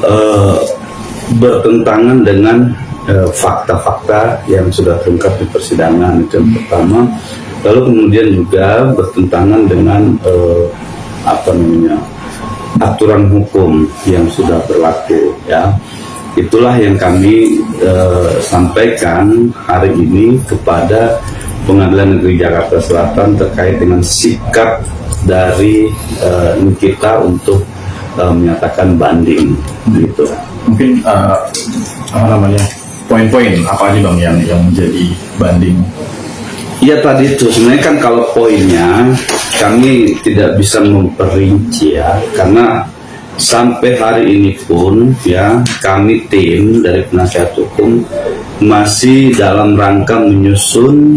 eh, bertentangan dengan fakta-fakta yang sudah terungkap di persidangan, itu yang pertama. Lalu kemudian juga bertentangan dengan aturan hukum yang sudah berlaku, ya. Itulah yang kami sampaikan hari ini kepada Pengadilan Negeri Jakarta Selatan terkait dengan sikap dari Nikita untuk menyatakan banding, gitu. Mungkin poin-poin apa aja Bang yang menjadi banding? Iya, tadi itu sebenarnya kan kalau poinnya kami tidak bisa memperinci, ya, karena sampai hari ini pun, ya, kami tim dari penasihat hukum masih dalam rangka menyusun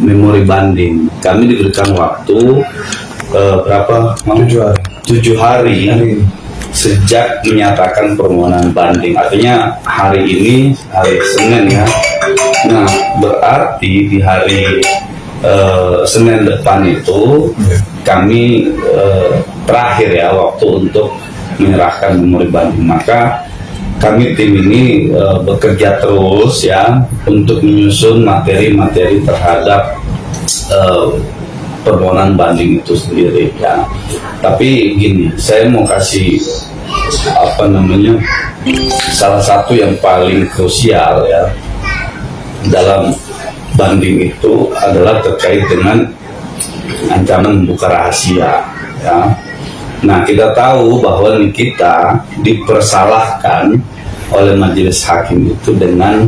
memori banding. Kami diberikan waktu berapa? 7 hari sejak menyatakan permohonan banding. Artinya hari ini hari Senin, ya. Nah, berarti di hari Senin depan itu kami terakhir, ya, waktu untuk menyerahkan memori banding. Maka kami tim ini bekerja terus, ya, untuk menyusun materi-materi terhadap permohonan banding itu sendiri, ya. Tapi gini, saya mau kasih salah satu yang paling krusial, ya, dalam banding itu adalah terkait dengan ancaman membuka rahasia, ya. Nah, kita tahu bahwa Nikita dipersalahkan oleh majelis hakim itu dengan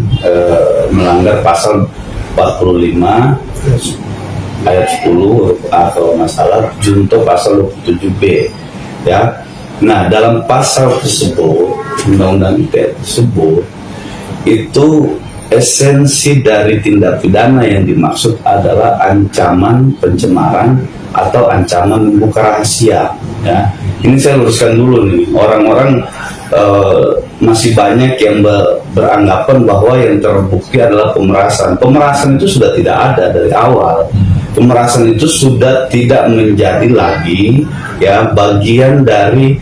melanggar pasal 45 ayat 10 atau masalah junto pasal 27B, ya. Nah, dalam pasal tersebut, undang-undang ITE tersebut, itu esensi dari tindak pidana yang dimaksud adalah ancaman pencemaran atau ancaman membuka rahasia, ya. Ini saya luruskan dulu nih, orang-orang masih banyak yang beranggapan bahwa yang terbukti adalah pemerasan. Pemerasan itu sudah tidak ada dari awal. Pemerasan itu sudah tidak menjadi lagi, ya, bagian dari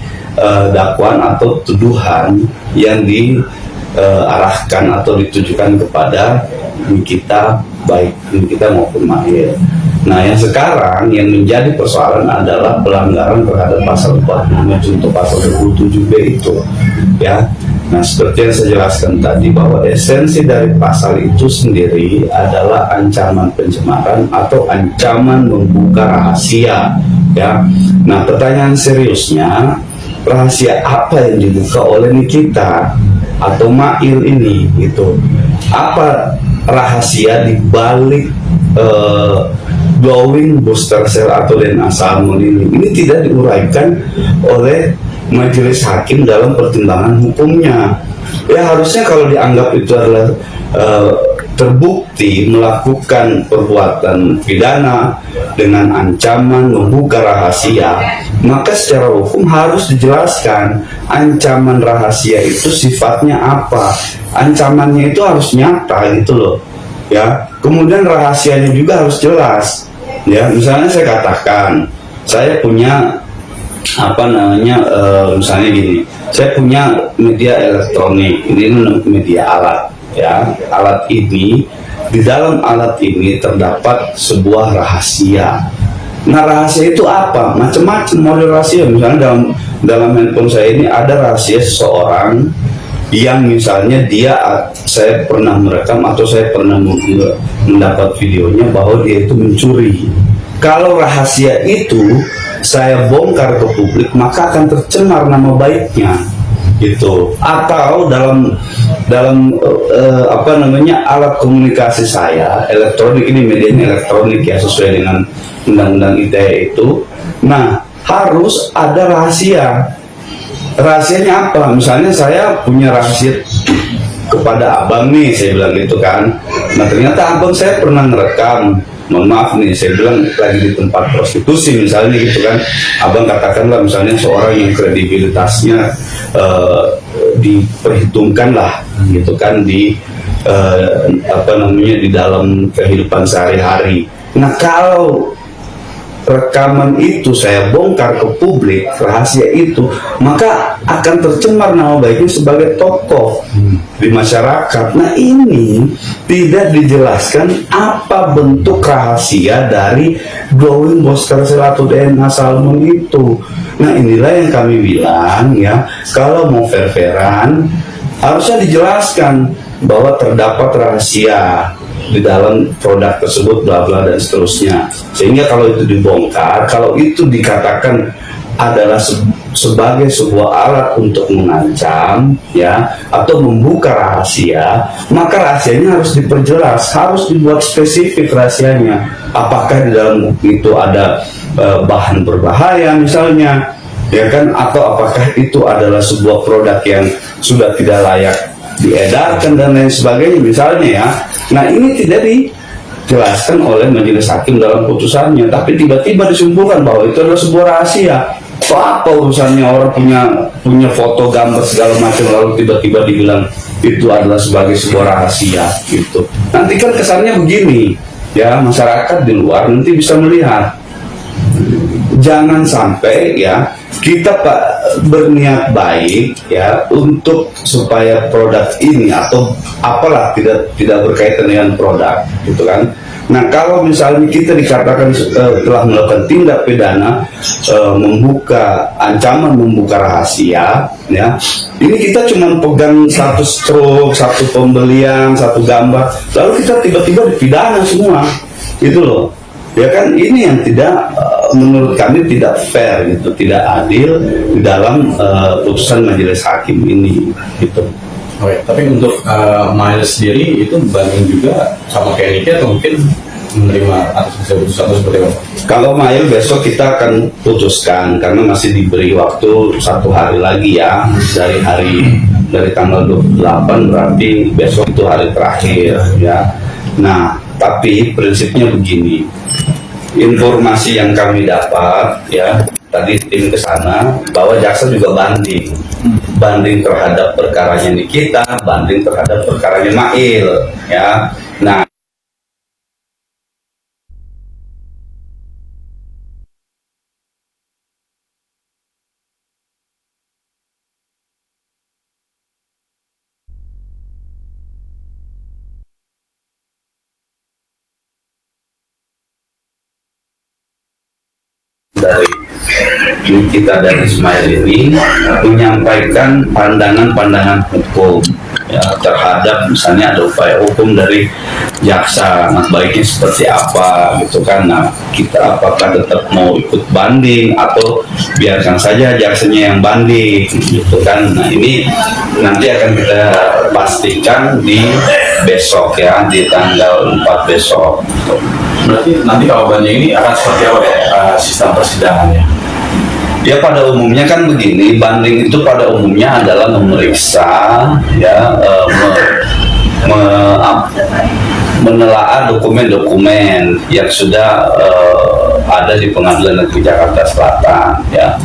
dakwaan atau tuduhan yang diarahkan atau ditujukan kepada Nikita, baik Nikita maupun Mahir. Nah, yang sekarang yang menjadi persoalan adalah pelanggaran terhadap pasal 45 junto pasal 27B itu, ya. Nah, seperti yang saya jelaskan tadi, bahwa esensi dari pasal itu sendiri adalah ancaman pencemaran atau ancaman membuka rahasia, ya. Nah, pertanyaan seriusnya, rahasia apa yang dibuka oleh Nikita atau Mail ini, gitu? Apa rahasia di balik glowing booster cell atau DNA salmon ini? Ini tidak diuraikan oleh majelis hakim dalam pertimbangan hukumnya. Ya, harusnya kalau dianggap itu adalah terbukti melakukan perbuatan pidana dengan ancaman membuka rahasia, maka secara hukum harus dijelaskan ancaman rahasia itu sifatnya apa. Ancamannya itu harus nyata, gitu loh, ya. Kemudian rahasianya juga harus jelas, ya. Misalnya saya katakan saya punya misalnya gini, saya punya media elektronik, ini media alat, ya. Alat ini, di dalam alat ini terdapat sebuah rahasia. Nah, rahasia itu apa? Macam-macam model rahasia. Misalnya dalam handphone saya ini ada rahasia seseorang yang misalnya saya pernah merekam atau saya pernah mendapat videonya bahwa dia itu mencuri. Kalau rahasia itu saya bongkar ke publik, maka akan tercemar nama baiknya, gitu. Atau dalam alat komunikasi saya elektronik, ini medianya elektronik, ya, sesuai dengan undang-undang ITE itu. Nah, harus ada rahasia. Rahasianya apa? Misalnya saya punya rahasia kepada abang nih, saya bilang gitu kan. Nah, ternyata abang saya pernah ngerekam, mohon maaf nih, saya bilang lagi di tempat prostitusi misalnya, gitu kan. Abang katakanlah misalnya seorang yang kredibilitasnya diperhitungkan lah, gitu kan, di di dalam kehidupan sehari-hari. Nah, kalau rekaman itu saya bongkar ke publik, rahasia itu, maka akan tercemar nama baiknya sebagai tokoh di masyarakat. Nah, ini tidak dijelaskan apa bentuk rahasia dari glowing booster sel atau DNA salmon itu. Nah, inilah yang kami bilang ya, kalau mau fair-fairan harusnya dijelaskan bahwa terdapat rahasia di dalam produk tersebut, bla bla dan seterusnya, sehingga kalau itu dibongkar, kalau itu dikatakan adalah sebagai sebuah alat untuk mengancam ya, atau membuka rahasia, maka rahasianya harus diperjelas, harus dibuat spesifik rahasianya. Apakah di dalam itu ada bahan berbahaya misalnya, ya kan, atau apakah itu adalah sebuah produk yang sudah tidak layak diedarkan dan lain sebagainya misalnya ya. Nah, ini tidak dijelaskan oleh majelis hakim dalam putusannya, tapi tiba-tiba disimpulkan bahwa itu adalah sebuah rahasia. Apa urusannya orang punya foto, gambar segala macam, lalu tiba-tiba dibilang itu adalah sebagai sebuah rahasia gitu. Nanti kan kesannya begini ya, masyarakat di luar nanti bisa melihat. Jangan sampai ya kita berniat baik ya untuk supaya produk ini atau apalah tidak berkaitan dengan produk gitu kan. Nah, kalau misalnya kita dikatakan telah melakukan tindak pidana membuka ancaman, membuka rahasia ya, ini kita cuma pegang satu struk, satu pembelian, satu gambar, lalu kita tiba-tiba dipidana semua itu loh ya kan. Ini yang tidak menurut kami tidak fair gitu, tidak adil di dalam putusan majelis hakim ini gitu. Oke, tapi untuk Miles sendiri itu banding juga sama kayak Niki atau mungkin menerima atas putusan atau seperti apa? Kalau Miles besok kita akan putuskan karena masih diberi waktu 1 hari lagi ya, dari tanggal 28, berarti besok itu hari terakhir ya. Nah, tapi prinsipnya begini, informasi yang kami dapat ya, tadi tim ke sana bahwa jaksa juga banding terhadap perkaranya Nikita, banding terhadap perkaranya Mail ya. Nah, dari kita dan Ismail ini menyampaikan pandangan-pandangan hukum ya, terhadap misalnya ada upaya hukum dari jaksa, nah baiknya seperti apa gitu kan. Nah, kita apakah tetap mau ikut banding atau biarkan saja jaksanya yang banding gitu kan. Nah, ini nanti akan kita pastikan di besok ya, di tanggal 4 besok. Berarti nanti kalau banding ini akan seperti apa ya sistem persidangannya? Ya, pada umumnya kan begini, banding itu pada umumnya adalah memeriksa ya, menelaah dokumen-dokumen yang sudah ada di Pengadilan Negeri Jakarta Selatan ya.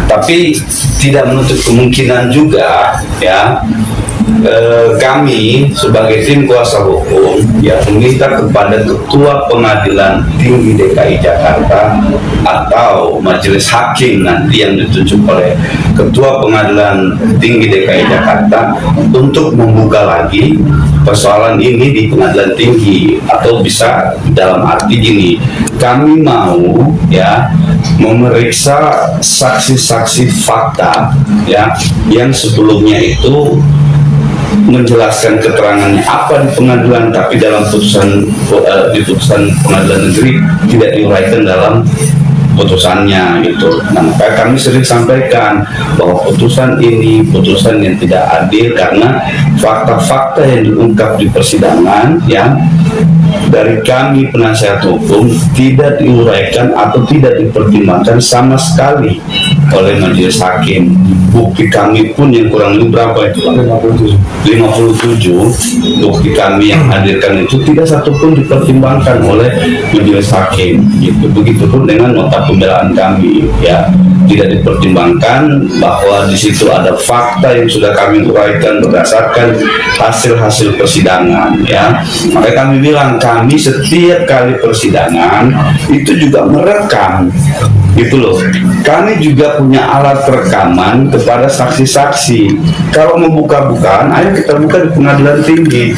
Tapi tidak menutup kemungkinan juga ya, kami sebagai tim kuasa hukum ya meminta kepada Ketua Pengadilan Tinggi DKI Jakarta atau Majelis Hakim nanti yang ditunjuk oleh Ketua Pengadilan Tinggi DKI Jakarta untuk membuka lagi persoalan ini di Pengadilan Tinggi, atau bisa dalam arti gini, kami mau ya memeriksa saksi-saksi fakta ya yang sebelumnya itu menjelaskan keterangannya apa di pengadilan, tapi dalam di putusan pengadilan negeri tidak diuraikan dalam putusannya gitu. Nah, maka kami sering sampaikan bahwa putusan ini putusan yang tidak adil karena fakta-fakta yang diungkap di persidangan ya dari kami penasihat hukum tidak diuraikan atau tidak dipertimbangkan sama sekali oleh majelis hakim. Bukti kami pun yang kurang lebih berapa itu? 57 bukti kami yang hadirkan itu tidak satupun dipertimbangkan oleh majelis hakim. Gitu. Begitupun dengan nota pembelaan kami, ya, tidak dipertimbangkan bahwa di situ ada fakta yang sudah kami uraikan berdasarkan hasil-hasil persidangan, ya. Makanya kami bilang kami setiap kali persidangan itu juga merekam, gitu loh. Kami juga punya alat rekaman kepada saksi-saksi. Kalau mau buka-bukaan, ayo kita buka di pengadilan tinggi.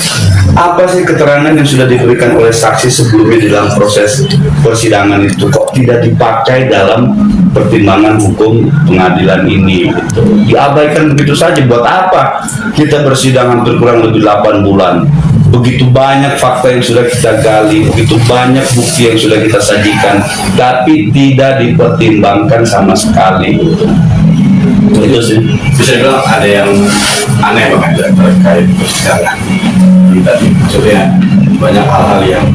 Apa sih keterangan yang sudah diberikan oleh saksi sebelumnya di dalam proses persidangan itu kok tidak dipakai dalam pertimbangan hukum pengadilan ini, gitu. Diabaikan begitu saja. Buat apa kita bersidang hampir kurang lebih 8 bulan? Begitu banyak fakta yang sudah kita gali, begitu banyak bukti yang sudah kita sajikan, tapi tidak dipertimbangkan sama sekali. Itu sih. Bisa bilang ada yang aneh banget terkait persidangan tadi. Maksudnya banyak hal-hal yang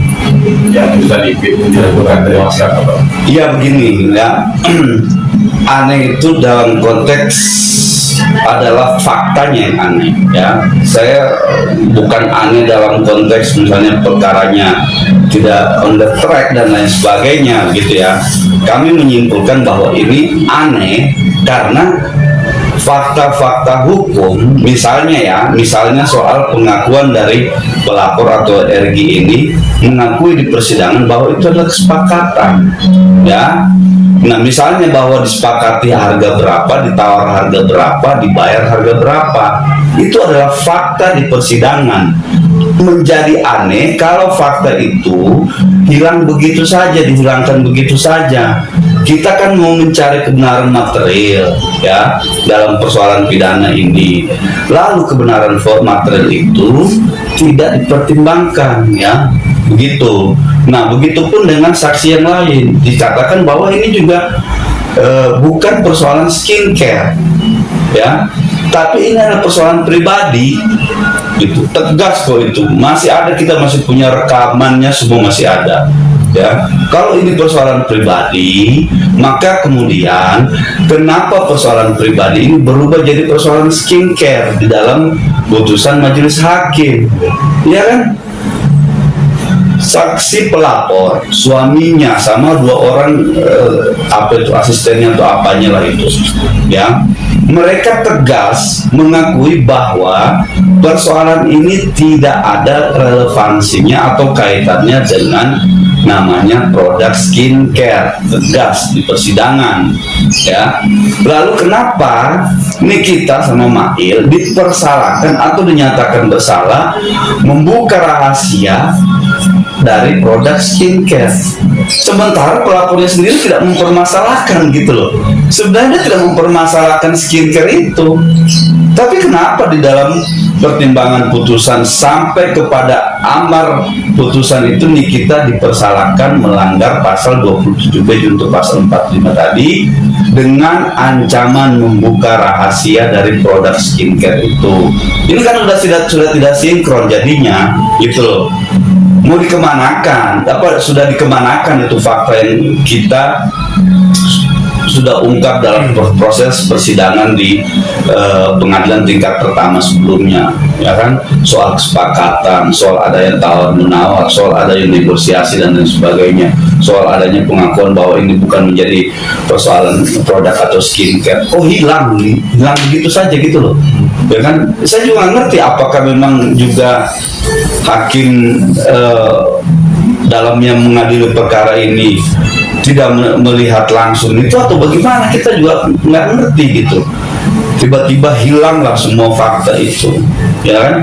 bisa dilakukan dari masyarakat. Iya begini, ya. Aneh itu dalam konteks adalah faktanya yang aneh, ya. Saya bukan aneh dalam konteks misalnya perkaranya tidak on the track dan lain sebagainya, gitu ya. Kami menyimpulkan bahwa ini aneh karena fakta-fakta hukum, misalnya soal pengakuan dari pelapor atau RG ini mengakui di persidangan bahwa itu adalah kesepakatan, ya. Nah, misalnya bahwa disepakati harga berapa, ditawar harga berapa, dibayar harga berapa, itu adalah fakta di persidangan. Menjadi aneh kalau fakta itu hilang begitu saja, dihilangkan begitu saja. Kita kan mau mencari kebenaran material, ya, dalam persoalan pidana ini. Lalu kebenaran material itu tidak dipertimbangkan, ya, begitu. Nah, begitupun dengan saksi yang lain. Dikatakan bahwa ini juga bukan persoalan skincare, ya, tapi ini adalah persoalan pribadi. Itu tegas kok itu. Masih ada, kita masih punya rekamannya, semua masih ada. Ya, kalau ini persoalan pribadi, maka kemudian kenapa persoalan pribadi ini berubah jadi persoalan skincare di dalam putusan majelis hakim, ya kan? Saksi pelapor, suaminya sama 2 orang apa itu asistennya atau apanya lah itu, ya, mereka tegas mengakui bahwa persoalan ini tidak ada relevansinya atau kaitannya dengan namanya produk skincare, tegas di persidangan, ya. Lalu kenapa Nikita sama Mail dipersalahkan atau dinyatakan bersalah membuka rahasia dari produk skincare, sementara pelapornya sendiri tidak mempermasalahkan, gitu loh. Sebenarnya tidak mempermasalahkan skincare itu, tapi kenapa di dalam pertimbangan putusan sampai kepada amar putusan itu Nikita dipersalahkan melanggar pasal 27B untuk pasal 45 tadi dengan ancaman membuka rahasia dari produk skincare itu. Ini kan sudah tidak sinkron jadinya, gitu loh. Mau dikemanakan? Sudah dikemanakan itu fakta yang kita sudah ungkap dalam proses persidangan di pengadilan tingkat pertama sebelumnya, ya kan? Soal kesepakatan, soal adanya tawar menawar, soal adanya negosiasi dan lain sebagainya, soal adanya pengakuan bahwa ini bukan menjadi persoalan produk atau skincare. Oh, hilang begitu saja, gitu loh, ya kan? Saya juga ngerti apakah memang juga hakim dalam yang mengadili perkara ini tidak melihat langsung itu atau bagaimana, kita juga nggak ngerti, gitu. Tiba-tiba hilanglah semua fakta itu, ya kan?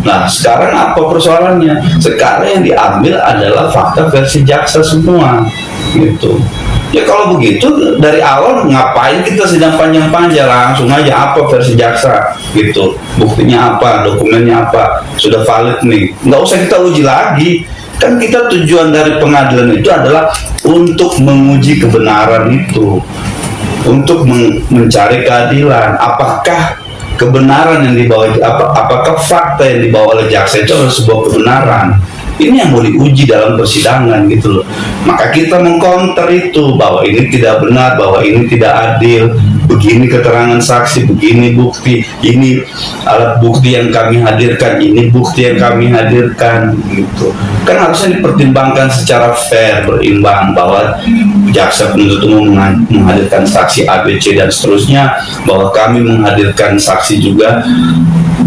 Nah, sekarang apa persoalannya? Sekarang yang diambil adalah fakta versi jaksa semua, gitu. Ya kalau begitu dari awal ngapain kita sidang panjang-panjang, langsung aja apa versi jaksa, gitu. Buktinya apa, dokumennya apa, sudah valid nih, nggak usah kita uji lagi. Kan kita tujuan dari pengadilan itu adalah untuk menguji kebenaran itu, untuk mencari keadilan. Apakah kebenaran yang dibawa, apakah fakta yang dibawa oleh jaksa itu adalah sebuah kebenaran? Ini yang mau diuji dalam persidangan, gitu loh. Maka kita mengcounter itu bahwa ini tidak benar, bahwa ini tidak adil, begini keterangan saksi, begini bukti, ini alat bukti yang kami hadirkan, ini bukti yang kami hadirkan, gitu. Kan harusnya dipertimbangkan secara fair, berimbang, bahwa jaksa penuntut umum menghadirkan saksi A, B, C dan seterusnya, bahwa kami menghadirkan saksi juga,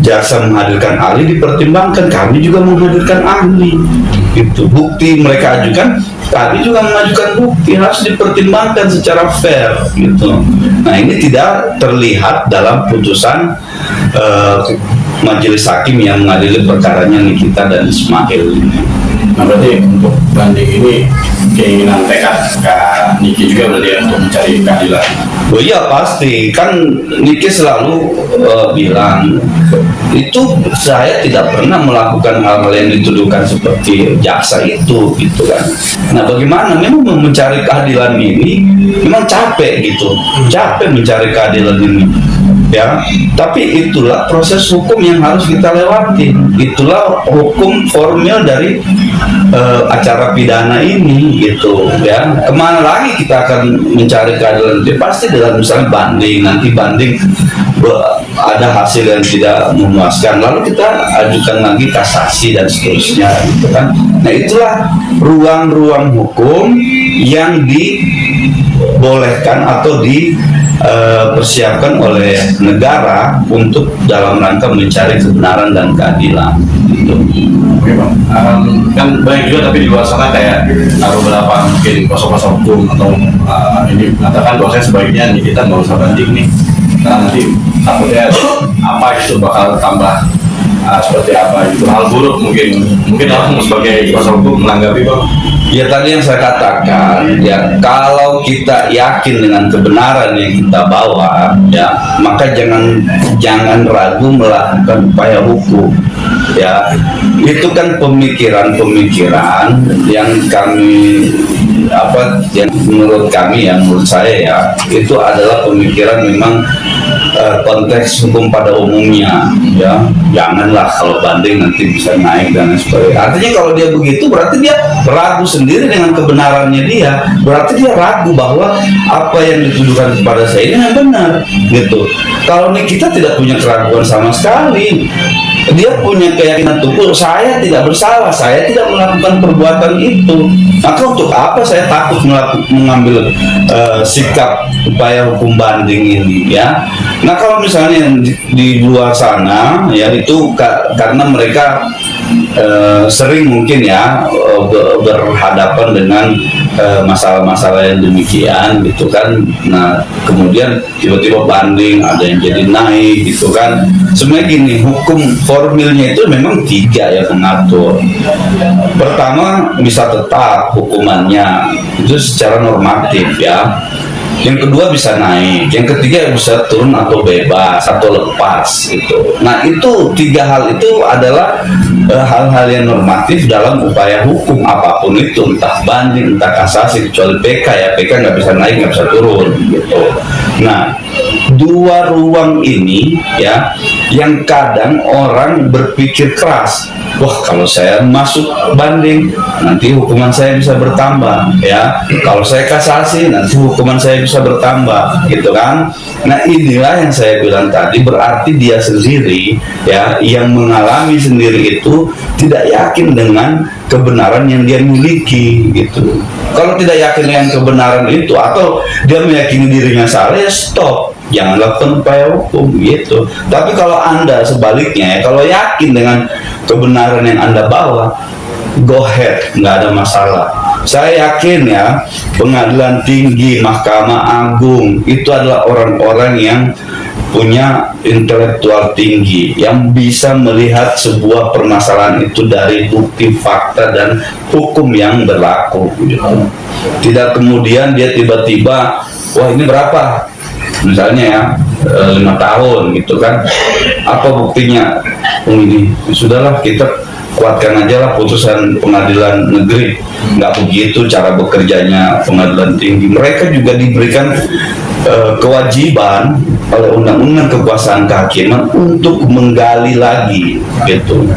jaksa menghadirkan ahli, dipertimbangkan, kami juga menghadirkan ahli, gitu. Bukti mereka ajukan, kami juga mengajukan bukti, harus dipertimbangkan secara fair, gitu. Nah, ini tidak terlihat dalam putusan majelis hakim yang mengadili perkaranya Nikita dan Ismail. Nah, berarti untuk banding ini keinginan tekad Kak Niki juga berarti ya, untuk mencari keadilan. Oh iya pasti, kan Niki selalu bilang itu saya tidak pernah melakukan hal-hal yang dituduhkan seperti jaksa itu, gitu kan. Nah, bagaimana memang mencari keadilan ini memang capek, gitu, capek mencari keadilan ini, ya. Tapi itulah proses hukum yang harus kita lewati, itulah hukum formil dari acara pidana ini, gitu, ya. Kemana lagi kita akan mencari keadilan? Dia pasti dalam misalnya banding, nanti banding ada hasil yang tidak memuaskan, lalu kita ajukan lagi kasasi dan seterusnya, gitu kan. Nah, itulah ruang-ruang hukum yang dibolehkan atau dipersiapkan oleh negara untuk dalam rangka mencari kebenaran dan keadilan, gitu. Oke Bang, kan banyak juga tapi di luar sana kayak beberapa mungkin kuasa-kuasa hukum atau ini mengatakan bahwa sebaiknya nih kita nggak usah banding nih, karena nanti takutnya apa gitu bakal tambah seperti apa gitu, hal buruk mungkin orang sebagai kuasa hukum menanggapi Bang. Ya, tadi yang saya katakan, ya, kalau kita yakin dengan kebenaran yang kita bawa, ya, maka jangan ragu melakukan upaya hukum, ya. Itu kan pemikiran yang kami yang menurut kami, yang menurut saya, ya, itu adalah pemikiran memang konteks hukum pada umumnya, ya. Janganlah kalau banding nanti bisa naik dan sebagainya. Artinya kalau dia begitu berarti dia ragu sendiri dengan kebenarannya dia, berarti dia ragu bahwa apa yang dituduhkan kepada saya ini yang benar, gitu. Kalau ini kita tidak punya keraguan sama sekali, dia punya keyakinan tubuh, saya tidak bersalah, saya tidak melakukan perbuatan itu, maka untuk apa saya takut mengambil sikap upaya hukum banding ini, ya. Nah, kalau misalnya di luar sana, ya, itu karena mereka sering mungkin, ya, berhadapan dengan masalah-masalah yang demikian, gitu kan. Nah, kemudian tiba-tiba banding, ada yang jadi naik, gitu kan. Sebenarnya gini, hukum formilnya itu memang 3 yang mengatur. Pertama, bisa tetap hukumannya itu secara normatif, ya. Yang kedua bisa naik, yang ketiga bisa turun atau bebas atau lepas, gitu. Nah, itu 3 hal itu adalah hal-hal yang normatif dalam upaya hukum apapun itu, entah banding, entah kasasi, kecuali PK, ya. PK nggak bisa naik, nggak bisa turun, gitu. Nah, 2 ruang ini, ya, yang kadang orang berpikir keras, wah, kalau saya masuk banding nanti hukuman saya bisa bertambah, ya. Kalau saya kasasi nanti hukuman saya bisa bertambah, gitu kan. Nah, inilah yang saya bilang tadi, berarti dia sendiri, ya, yang mengalami sendiri itu tidak yakin dengan kebenaran yang dia miliki, gitu. Kalau tidak yakin dengan kebenaran itu atau dia meyakini dirinya salah, ya stop, jangan lakukan upaya hukum, gitu. Tapi kalau Anda sebaliknya, ya, kalau yakin dengan kebenaran yang Anda bawa, go ahead, nggak ada masalah. Saya yakin, ya, pengadilan tinggi, Mahkamah Agung itu adalah orang-orang yang punya intelektual tinggi, yang bisa melihat sebuah permasalahan itu dari bukti, fakta, dan hukum yang berlaku, gitu. Tidak kemudian dia tiba-tiba, wah, ini berapa, misalnya, ya, 5 tahun, gitu kan. Apa buktinya? Oh, ini sudahlah, kita kuatkan aja lah putusan pengadilan negeri. Nggak begitu cara bekerjanya pengadilan tinggi. Mereka juga diberikan kewajiban oleh undang-undang kekuasaan kehakiman untuk menggali lagi gitu.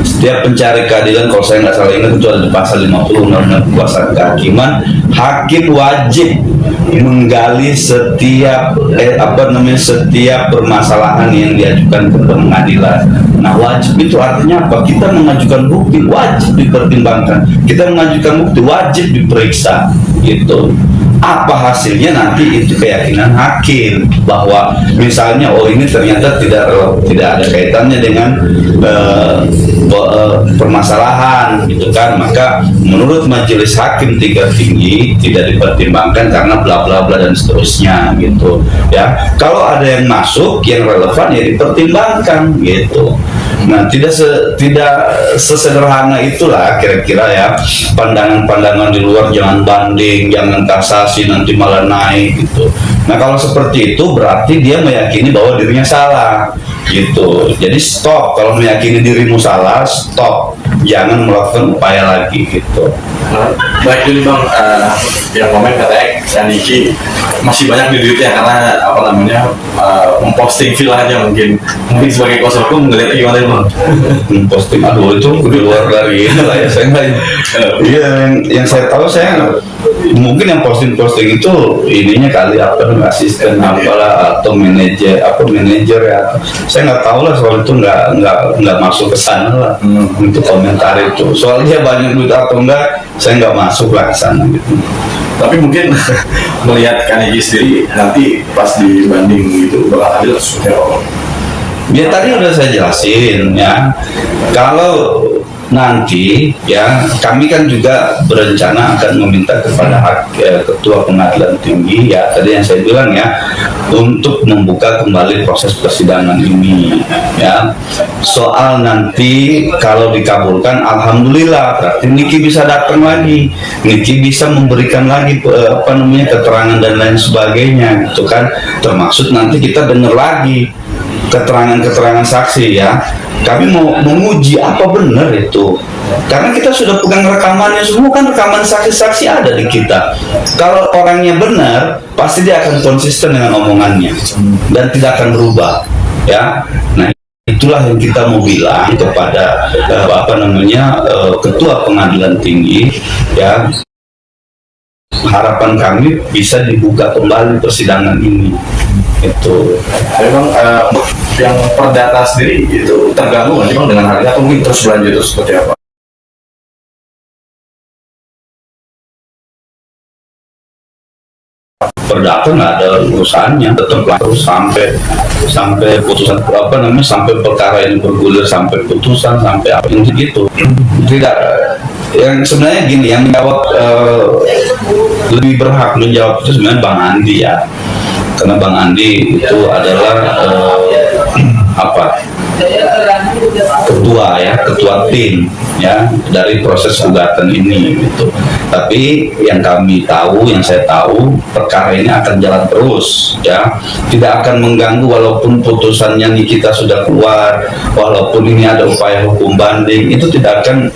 Setiap pencari keadilan, kalau saya nggak salah ingat itu ada di pasal 50 undang-undang kekuasaan kehakiman, hakim wajib menggali setiap setiap permasalahan yang diajukan ke pengadilan. Nah, wajib itu artinya apa? Kita mengajukan bukti wajib dipertimbangkan, kita mengajukan bukti wajib diperiksa gitu. Apa hasilnya nanti itu keyakinan hakim bahwa misalnya ini ternyata tidak ada kaitannya dengan permasalahan gitu kan, maka menurut majelis hakim tingkat tinggi tidak dipertimbangkan karena bla bla bla dan seterusnya gitu ya. Kalau ada yang masuk yang relevan ya dipertimbangkan gitu. Nah, tidak sesederhana itulah kira-kira ya pandangan-pandangan di luar, jangan banding, jangan kasasi, nanti malah naik gitu. Nah, kalau seperti itu berarti dia meyakini bahwa dirinya salah gitu. Jadi stop, kalau meyakini dirimu salah, stop, jangan melakukan upaya lagi gitu. Baik dulu Bang, yang komen katanya Niki masih banyak di duitnya karena memposting villanya mungkin sebagai kuasa hukum ngeliatnya gimana Bang? Memposting, aduh itu di luar dari inilah ya, saya nggak. Iya, yang saya tahu mungkin yang posting itu ininya kali asisten apalah atau manajer ya, saya nggak tahu lah soal itu, nggak masuk ke sana lah untuk komentar itu, soalnya banyak duit atau enggak saya nggak masuk lah ke sana gitu. Tapi mungkin melihat Kaneki sendiri nanti pas dibanding gitu bakal adil seperti apa? Ya tadi udah saya jelasin ya, kalau nanti ya kami kan juga berencana akan meminta kepada ketua pengadilan tinggi ya, tadi yang saya bilang ya, untuk membuka kembali proses persidangan ini ya. Soal nanti kalau dikabulkan alhamdulillah, berarti Niki bisa datang lagi, Niki bisa memberikan lagi keterangan dan lain sebagainya gitu kan, termasuk nanti kita dengar lagi keterangan saksi ya. Kami mau menguji apa benar itu, karena kita sudah pegang rekamannya semua kan, rekaman saksi-saksi ada di kita. Kalau orangnya benar, pasti dia akan konsisten dengan omongannya dan tidak akan berubah ya. Nah, itulah yang kita mau bilang kepada ketua pengadilan tinggi ya. Harapan kami bisa dibuka kembali persidangan ini. Itu memang yang perdata sendiri itu terganggu nggak sih Bang dengan hal ini, atau mungkin terus berlanjut itu seperti apa? perdata nggak ada urusannya, tetap terus sampai putusan sampai perkara ini bergulir, sampai putusan, sampai apa gitu. Tidak, yang sebenarnya gini, yang menjawab lebih berhak menjawab itu sebenarnya Bang Andi ya, karena Bang Andi itu adalah ketua tim ya dari proses gugatan ini gitu. Tapi yang saya tahu perkara ini akan jalan terus ya, tidak akan mengganggu walaupun putusannya kita sudah keluar, walaupun ini ada upaya hukum banding, itu tidak akan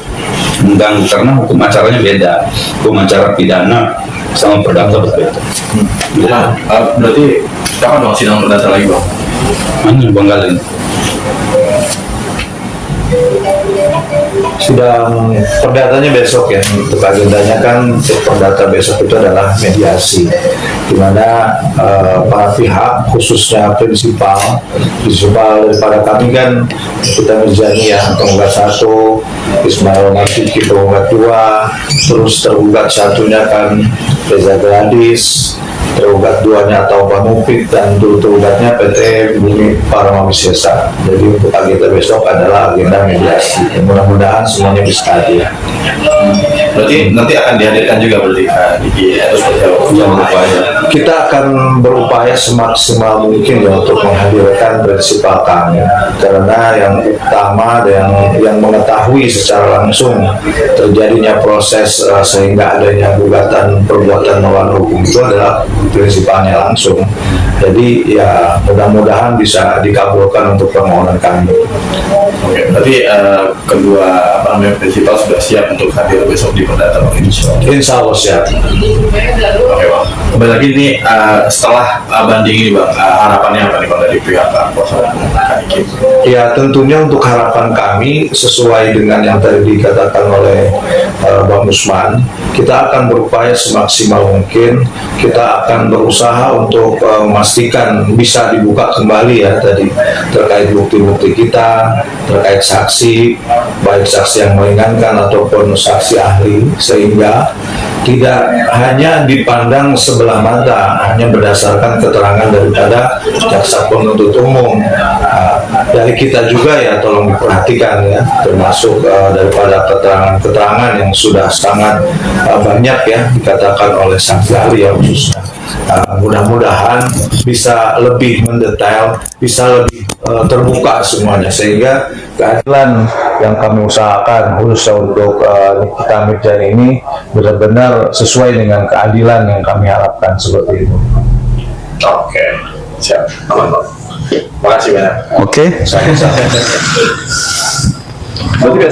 mengganggu karena hukum acaranya beda, hukum acara pidana sama perdata berbeda. Ya, berarti kapan dong sidang perdata lagi Bang? Mana Bang Galin? Sidang perdatanya besok ya. Untuk agendanya kan perdata besok itu adalah mediasi, di mana para pihak khususnya prinsipal daripada kami kan kita Mirjani ya, penggugat 1, Ismail Marzuki penggugat 2, terus tergugat satunya kan Reza Gladis, tergugat 2-nya atau Pak Mufid, dan tergugatnya PT Bumi Paramamisesa. Jadi untuk agenda besok adalah agenda mediasi. Mudah-mudahan semuanya bisa hadir. Berarti nanti akan dihadirkan juga berarti kita akan berupaya semaksimal mungkin ya untuk menghadirkan prinsipal kami, karena yang utama dan yang mengetahui secara langsung terjadinya proses sehingga adanya gugatan perbuatan melawan hukum itu adalah prinsipalnya langsung. Jadi ya mudah-mudahan bisa dikabulkan untuk permohonan kami. Oke, berarti kedua prinsipal sudah siap untuk hadir besok di perdata, Bang. Insya Allah siap. Oke, Bang. Kembali lagi nih, setelah banding ini, Bang, harapannya apa nih, Bang, dari pihak kuasa hukum KIK? Ya, tentunya untuk harapan kami sesuai dengan yang tadi dikatakan oleh Bang Usman, kita akan berupaya semaksimal mungkin. Kita akan berusaha untuk memastikan bisa dibuka kembali ya tadi terkait bukti-bukti kita, terkait saksi, baik saksi yang meringankan ataupun saksi ahli, sehingga tidak hanya dipandang sebelah mata, hanya berdasarkan keterangan daripada jaksa penuntut umum. Dari kita juga ya tolong diperhatikan ya, termasuk daripada keterangan-keterangan yang sudah sangat banyak ya dikatakan oleh saksi ahli ya khususnya. Mudah-mudahan bisa lebih mendetail, bisa lebih terbuka semuanya, sehingga keadilan yang kami usahakan khususnya untuk Nikita Mirzani ini benar-benar sesuai dengan keadilan yang kami harapkan seperti itu. Oke, siap. Aman, Bang. Makasih banyak. Oke. Sama-sama. Berarti